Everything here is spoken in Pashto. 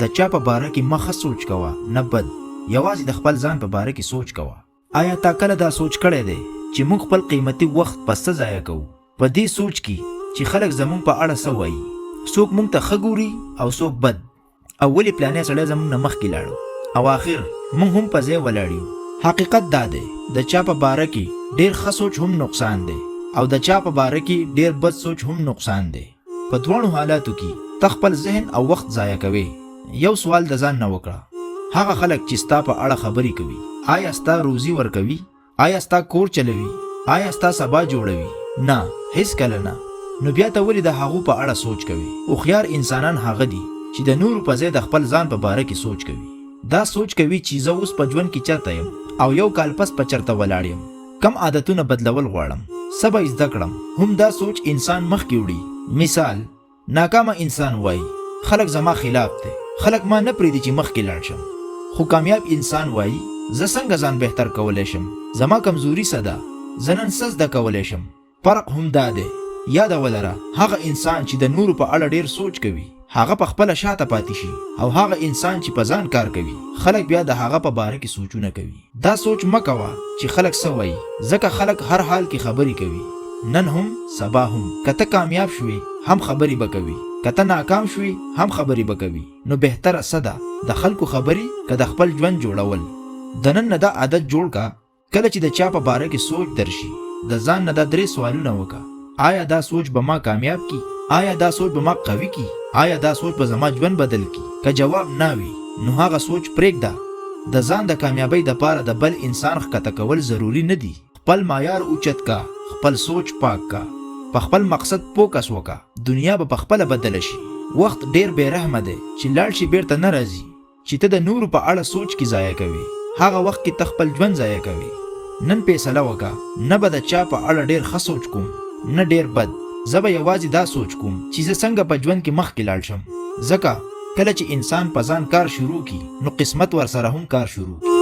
د چا په باره کې مخه سوچ کوه نه بد، یوازې د خپل ځان په باره کې سوچ کوه. آیا تا کله دا سوچ کړی دی چې موږ خپل قیمتي وخت په څه ضایع کوو؟ په دې سوچ کې چې خلک زموږ په اړه څه وایي، څوک موږ ته ښه ګوري او څوک بد، او ولې پلانې سړی زموږ نه مخکې لاړو او آخر موږ هم په ځای ولاړ یو. حقیقت دا دی د چا په باره کې ډېر ښه سوچ هم نقصان دی او د چا په باره کې ډېر بد سوچ هم نقصان دی. په دواړو حالاتو کې ته خپل ذهن او وخت ضایع کوې. یو سوال د ځان نه وکړه، هغه خلک چې ستا په اړه خبرې کوي، آیا ستا روزي ورکوي؟ آیا ستا کور چلوي؟ آیا ستا سبا جوړوي؟ نه، هیڅکله نه. نو بیا ته ولې د هغو په اړه سوچ کوي؟ هوښیار انسانان هغه دي چې د نورو په ځای د خپل ځان په باره کې سوچ کوي. دا سوچ کوي چې زه اوس په ژوند کې چرته یم او یو کال پس په چرته ولاړ یم، کم عادتونه بدلول غواړم، څه به زده کړم. هم دا سوچ انسان مخکې وړي. مثال، ناکامه انسان وایي خلک زما خلاف دی، خلک ما نه پرېږدي چې مخکې لاړ شم. خو کامیاب انسان وایي زه څنګه ځان بهتر کولی شم، زما کمزوري څه ده، زه نن څه زده کولی شم. فرق هم دا دی. یاده ولره، هغه انسان چې د نورو په اړه ډېر سوچ کوي هغه په خپله شاته پاتې شي، او هغه انسان چې په ځان کار کوي خلک بیا د هغه په باره کې سوچونه کوي. دا سوچ مه کوه چې خلک څه وایي، ځکه خلک هر حال کې خبرې کوي، نن هم سبا هم. که ته کامیاب شوې هم خبرې به کوي، که ته ناکام شوې هم خبرې به کوي. نو بهتره څه ده، د خلکو خبرې که د خپل ژوند جوړول. د نن نه دا عادت جوړ کا، کله چې د چا په باره کې سوچ درشي د ځان نه دا 3 سوالونه وکړه. آیا دا سوچ به ما کامیاب کی؟ آیا دا سوچ به ما قوي کی؟ آیا دا سوچ به زما ژوند بدل کی؟ که جواب نه وي نو هغه سوچ پرېږده. د ځان د کامیابۍ دپاره د بل انسان ښکته کول ضروري نه دي. خپل معیار اوچت کا، خپل سوچ پاک کا، په خپل مقصد فوکس وکا، دنیا به په خپله بدله شي. وخت ډېر بې رحمه دی چې لاړ شي بیرته نه راځي. چې ته د نورو په اړه سوچ کې ضایع کوي، هغه وخت کې ته خپل ژوند ضایع کوي. نن فیصله وکړه، نه به د چا په اړه ډېر ښه سوچ کوم نه ډېر بد. زه به یوازې دا سوچ کوم چې زه څنګه په ژوند کې مخکې لاړ شم. ځکه کله چې انسان په ځان کار شروع کړي نو قسمت ورسره هم کار شروع کړي.